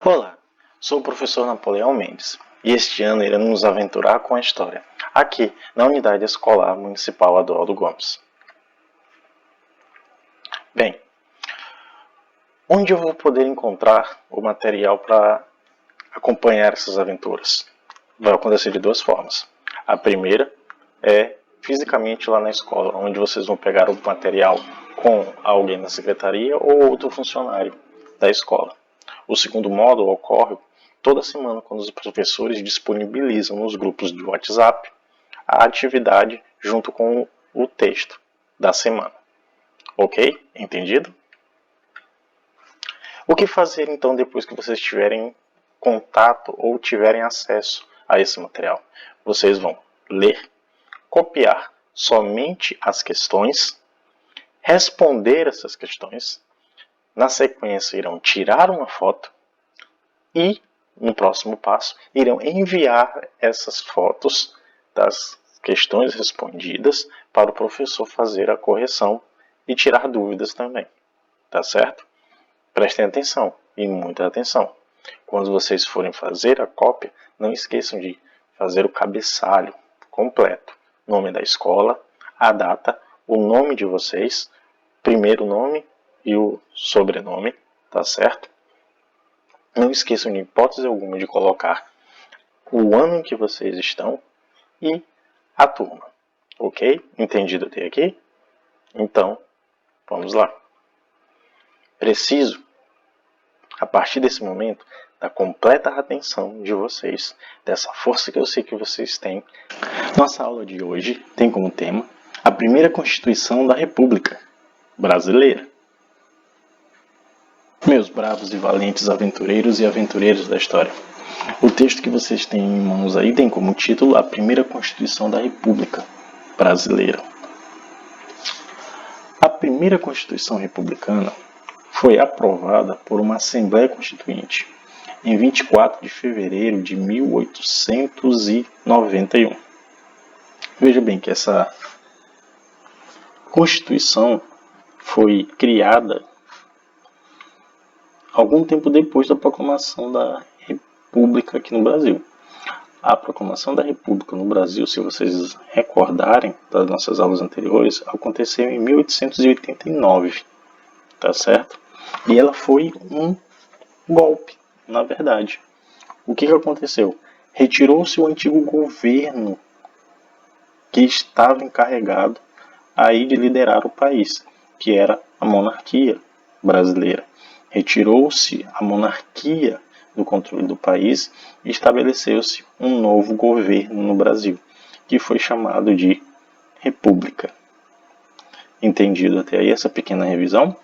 Olá, sou o professor Napoleão Mendes e este ano iremos nos aventurar com a história, aqui na Unidade Escolar Municipal Adroaldo Gomes. Bem, onde eu vou poder encontrar o material para acompanhar essas aventuras? Vai acontecer de duas formas. A primeira é fisicamente lá na escola, onde vocês vão pegar o material com alguém da secretaria ou outro funcionário da escola. O segundo modo ocorre toda semana quando os professores disponibilizam nos grupos de WhatsApp a atividade junto com o texto da semana. Ok? Entendido? O que fazer então depois que vocês tiverem contato ou tiverem acesso a esse material? Vocês vão ler, copiar somente as questões, responder essas questões, na sequência irão tirar uma foto e, no próximo passo, irão enviar essas fotos das questões respondidas para o professor fazer a correção e tirar dúvidas também. Tá certo? Prestem atenção e muita atenção. Quando vocês forem fazer a cópia, não esqueçam de fazer o cabeçalho completo. Nome da escola, a data, o nome de vocês, primeiro nome e o sobrenome, tá certo? Não esqueçam de hipótese alguma de colocar o ano em que vocês estão e a turma. Ok? Entendido até aqui? Então, vamos lá. Preciso, a partir desse momento, da completa atenção de vocês, dessa força que eu sei que vocês têm. Nossa aula de hoje tem como tema a primeira Constituição da República Brasileira. Meus bravos e valentes aventureiros e aventureiras da história, o texto que vocês têm em mãos aí tem como título a primeira Constituição da República Brasileira. A primeira Constituição Republicana foi aprovada por uma Assembleia Constituinte em 24 de fevereiro de 1891. Veja bem que essa Constituição foi criada algum tempo depois da proclamação da República aqui no Brasil. A proclamação da República no Brasil, se vocês recordarem das nossas aulas anteriores, aconteceu em 1889, tá certo? E ela foi um golpe, na verdade. O que aconteceu? Retirou-se o antigo governo que estava encarregado aí de liderar o país, que era a monarquia brasileira. Retirou-se a monarquia do controle do país e estabeleceu-se um novo governo no Brasil, que foi chamado de República. Entendido até aí essa pequena revisão?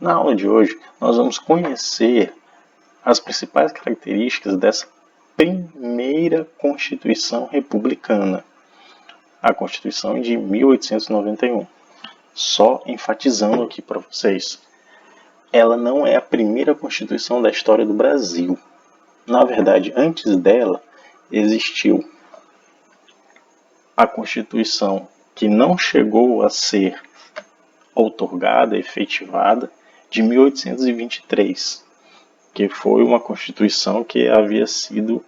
Na aula de hoje, nós vamos conhecer as principais características dessa primeira Constituição Republicana, a Constituição de 1891. Só enfatizando aqui para vocês, ela não é a primeira Constituição da história do Brasil. Na verdade, antes dela, existiu a Constituição que não chegou a ser outorgada, efetivada, de 1823, que foi uma Constituição que havia sido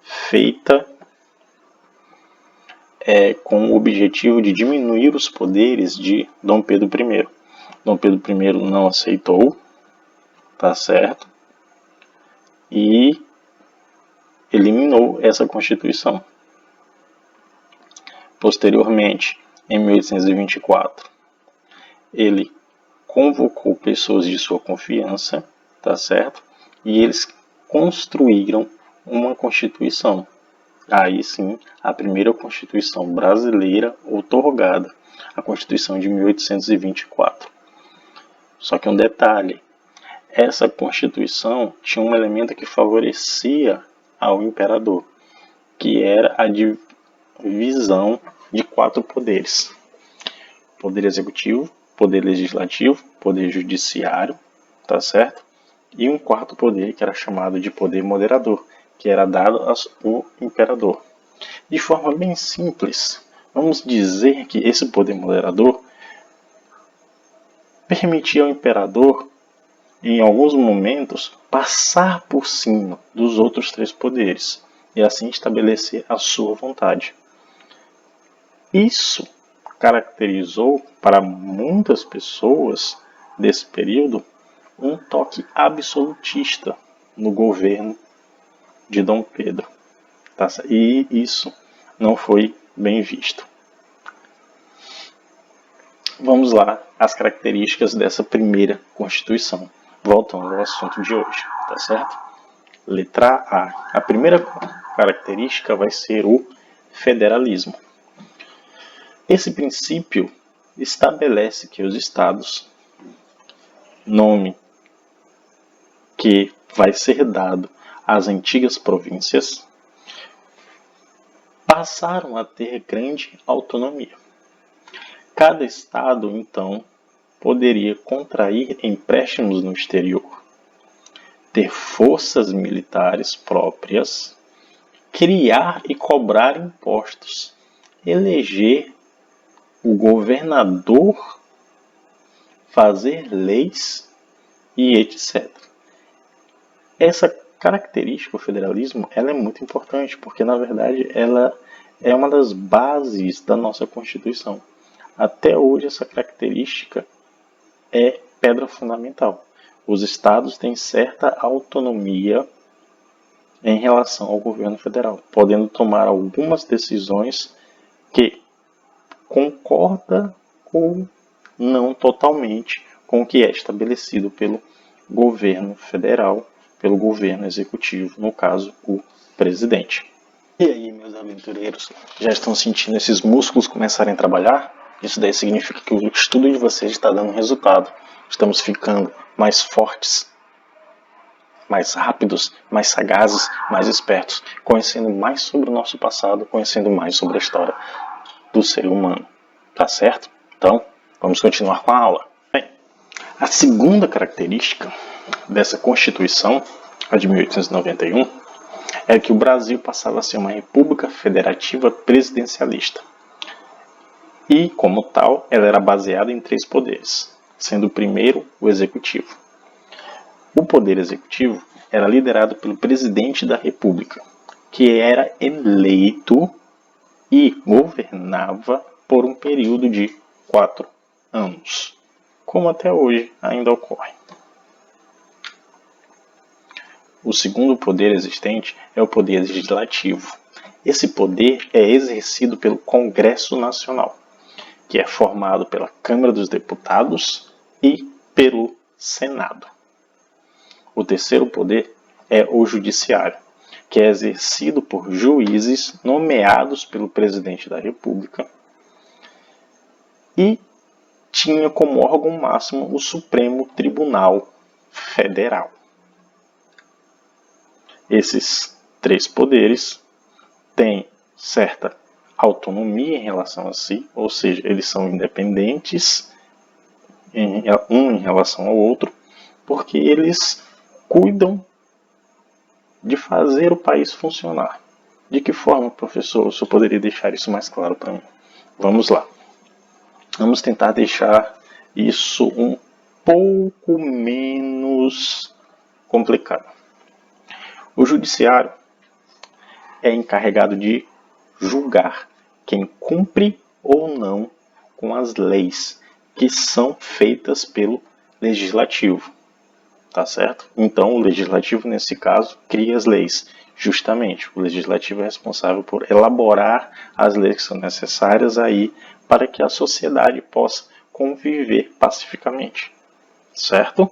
feita com o objetivo de diminuir os poderes de Dom Pedro I. Dom Pedro I não aceitou, tá certo? E eliminou essa Constituição. Posteriormente, em 1824, ele convocou pessoas de sua confiança, tá certo? E eles construíram uma Constituição. Aí sim, a primeira Constituição brasileira outorgada, a Constituição de 1824. Só que um detalhe, essa Constituição tinha um elemento que favorecia ao imperador, que era a divisão de 4 poderes: poder executivo, poder legislativo, poder judiciário, tá certo? E um 4º poder que era chamado de poder moderador, que era dado ao imperador. De forma bem simples, vamos dizer que esse poder moderador permitia ao imperador em alguns momentos, passar por cima dos outros três poderes e assim estabelecer a sua vontade. Isso caracterizou para muitas pessoas desse período um toque absolutista no governo de Dom Pedro. E isso não foi bem visto. Vamos lá, as características dessa primeira Constituição. Voltando ao assunto de hoje, tá certo? Letra A. A primeira característica vai ser o federalismo. Esse princípio estabelece que os estados, nome que vai ser dado às antigas províncias, passaram a ter grande autonomia. Cada estado, então, poderia contrair empréstimos no exterior, ter forças militares próprias, criar e cobrar impostos, eleger o governador, fazer leis e etc. Essa característica do federalismo ela é muito importante, porque na verdade ela é uma das bases da nossa Constituição. Até hoje essa característica é pedra fundamental. Os estados têm certa autonomia em relação ao governo federal, podendo tomar algumas decisões que concorda ou não totalmente com o que é estabelecido pelo governo federal, pelo governo executivo, no caso, o presidente. E aí, meus aventureiros, já estão sentindo esses músculos começarem a trabalhar? Isso daí significa que o estudo de vocês está dando resultado. Estamos ficando mais fortes, mais rápidos, mais sagazes, mais espertos, conhecendo mais sobre o nosso passado, conhecendo mais sobre a história do ser humano. Tá certo? Então, vamos continuar com a aula. Bem, a segunda característica dessa Constituição, a de 1891, é que o Brasil passava a ser uma república federativa presidencialista. E, como tal, ela era baseada em três poderes, sendo o primeiro o executivo. O poder executivo era liderado pelo presidente da República, que era eleito e governava por um período de 4 anos, como até hoje ainda ocorre. O segundo poder existente é o poder legislativo. Esse poder é exercido pelo Congresso Nacional, que é formado pela Câmara dos Deputados e pelo Senado. O terceiro poder é o judiciário, que é exercido por juízes nomeados pelo presidente da República e tinha como órgão máximo o Supremo Tribunal Federal. Esses três poderes têm certa autonomia em relação a si, ou seja, eles são independentes um em relação ao outro, porque eles cuidam de fazer o país funcionar. De que forma, professor, o senhor poderia deixar isso mais claro para mim? Vamos lá. Vamos tentar deixar isso um pouco menos complicado. O judiciário é encarregado de julgar quem cumpre ou não com as leis que são feitas pelo legislativo. Tá certo? Então, o legislativo, nesse caso, cria as leis. Justamente, o legislativo é responsável por elaborar as leis que são necessárias aí para que a sociedade possa conviver pacificamente. Certo?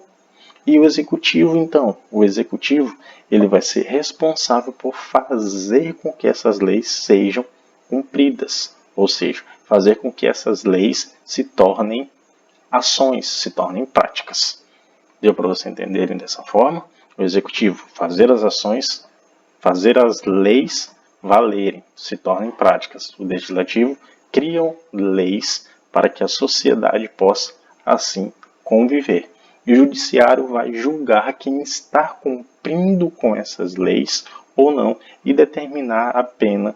E o executivo, então? O executivo, ele vai ser responsável por fazer com que essas leis sejam cumpridas. Ou seja, fazer com que essas leis se tornem ações, se tornem práticas. Deu para vocês entenderem dessa forma? O executivo fazer as ações, fazer as leis valerem, se tornem práticas. O legislativo cria leis para que a sociedade possa assim conviver. E o judiciário vai julgar quem está cumprindo com essas leis ou não e determinar a pena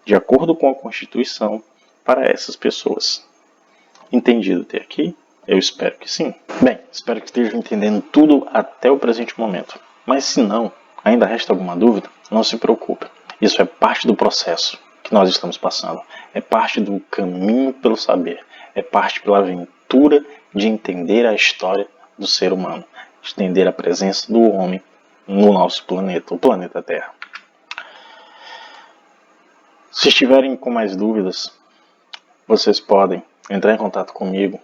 de acordo com a Constituição para essas pessoas. Entendido até aqui? Eu espero que sim. Bem, espero que estejam entendendo tudo até o presente momento. Mas se não, ainda resta alguma dúvida, não se preocupe. Isso é parte do processo que nós estamos passando. É parte do caminho pelo saber. É parte pela aventura de entender a história do ser humano. De entender a presença do homem no nosso planeta, o planeta Terra. Se estiverem com mais dúvidas, vocês podem entrar em contato comigo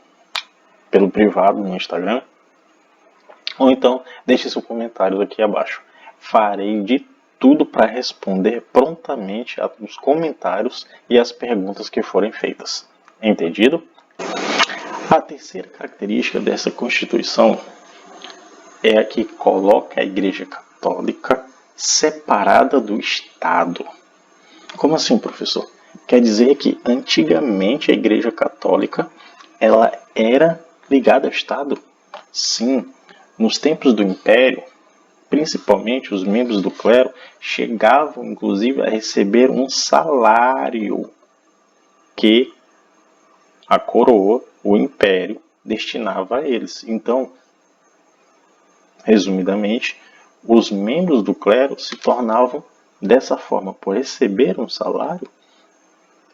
pelo privado no Instagram, ou então deixe seu comentário aqui abaixo. Farei de tudo para responder prontamente aos comentários e às perguntas que forem feitas. Entendido? A terceira característica dessa Constituição é a que coloca a Igreja Católica separada do Estado. Como assim, professor? Quer dizer que antigamente a Igreja Católica ela era ligada ao Estado? Sim, nos tempos do Império, principalmente os membros do clero chegavam inclusive a receber um salário que a coroa, o Império, destinava a eles. Então, resumidamente, os membros do clero se tornavam dessa forma, por receber um salário,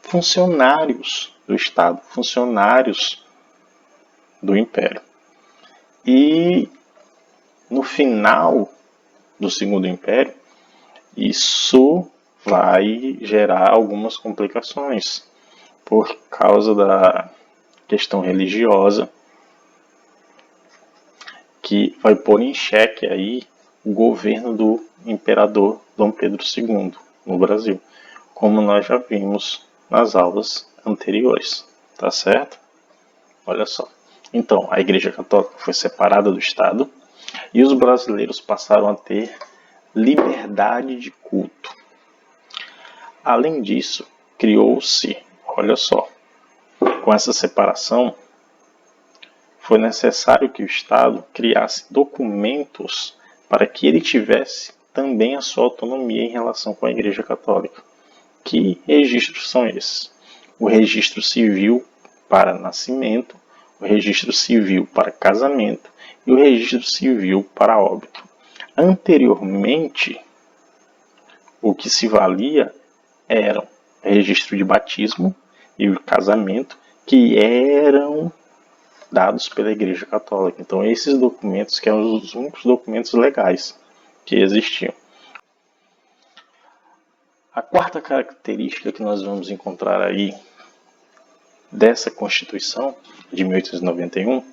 funcionários do Estado, funcionários do Império. E no final do Segundo Império, isso vai gerar algumas complicações por causa da questão religiosa, que vai pôr em xeque aí o governo do imperador Dom Pedro II no Brasil, como nós já vimos nas aulas anteriores, tá certo? Olha só. Então, a Igreja Católica foi separada do Estado e os brasileiros passaram a ter liberdade de culto. Além disso, criou-se, olha só, com essa separação, foi necessário que o Estado criasse documentos para que ele tivesse também a sua autonomia em relação com a Igreja Católica. Que registros são esses? O registro civil para nascimento, o registro civil para casamento e o registro civil para óbito. Anteriormente, o que se valia eram registro de batismo e o casamento, que eram dados pela Igreja Católica. Então, esses documentos que eram os únicos documentos legais que existiam. A quarta característica que nós vamos encontrar aí dessa Constituição de 1891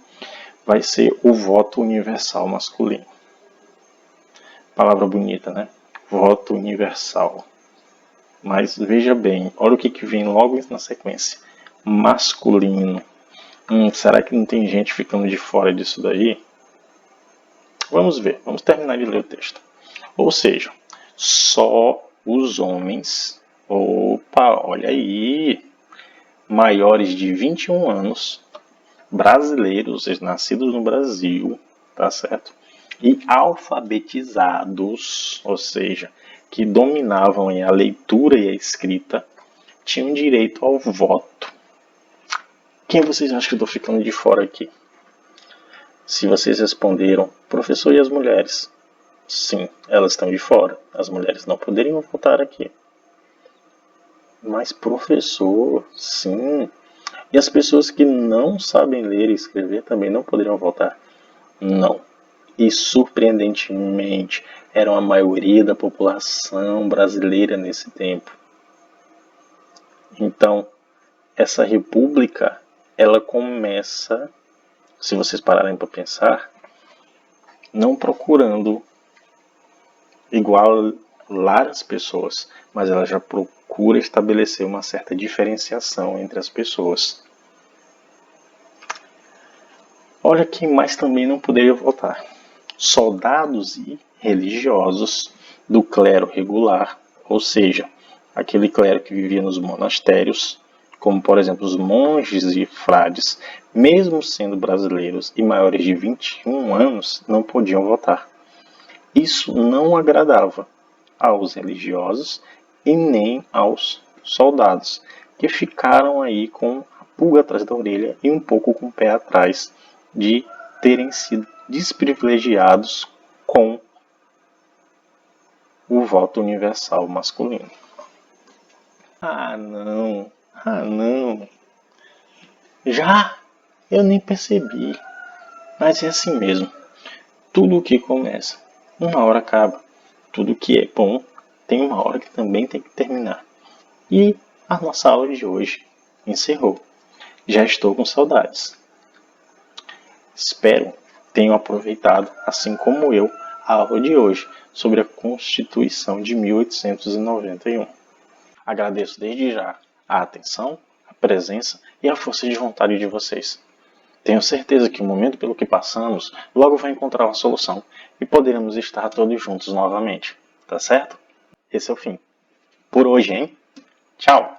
vai ser o voto universal masculino. Palavra bonita, né? Voto universal. Mas veja bem, olha o que vem logo na sequência. Masculino. Será que não tem gente ficando de fora disso daí? Vamos ver, vamos terminar de ler o texto. Ou seja, só os homens, opa, olha aí, maiores de 21 anos, brasileiros, nascidos no Brasil, tá certo? E alfabetizados, ou seja, que dominavam a leitura e a escrita, tinham direito ao voto. Quem vocês acham que eu estou ficando de fora aqui? Se vocês responderam, professor, e as mulheres? Sim, elas estão de fora. As mulheres não poderiam votar aqui. Mas professor, sim. E as pessoas que não sabem ler e escrever também não poderiam votar? Não. E surpreendentemente, eram a maioria da população brasileira nesse tempo. Então, essa república, ela começa, se vocês pararem para pensar, não procurando igualar as pessoas, mas ela já procura estabelecer uma certa diferenciação entre as pessoas. Olha quem mais também não poderia votar. Soldados e religiosos do clero regular, ou seja, aquele clero que vivia nos monastérios, como por exemplo os monges e frades, mesmo sendo brasileiros e maiores de 21 anos, não podiam votar. Isso não agradava aos religiosos e nem aos soldados, que ficaram aí com a pulga atrás da orelha e um pouco com o pé atrás de terem sido desprivilegiados com o voto universal masculino. Ah, não. Ah, não. Já? Eu nem percebi. Mas é assim mesmo. Tudo o que começa, uma hora acaba. Tudo que é bom, tem uma hora que também tem que terminar. E a nossa aula de hoje encerrou. Já estou com saudades. Espero tenham aproveitado, assim como eu, a aula de hoje sobre a Constituição de 1891. Agradeço desde já a atenção, a presença e a força de vontade de vocês. Tenho certeza que o momento pelo que passamos logo vai encontrar uma solução e poderemos estar todos juntos novamente. Tá certo? Esse é o fim. Por hoje, hein? Tchau!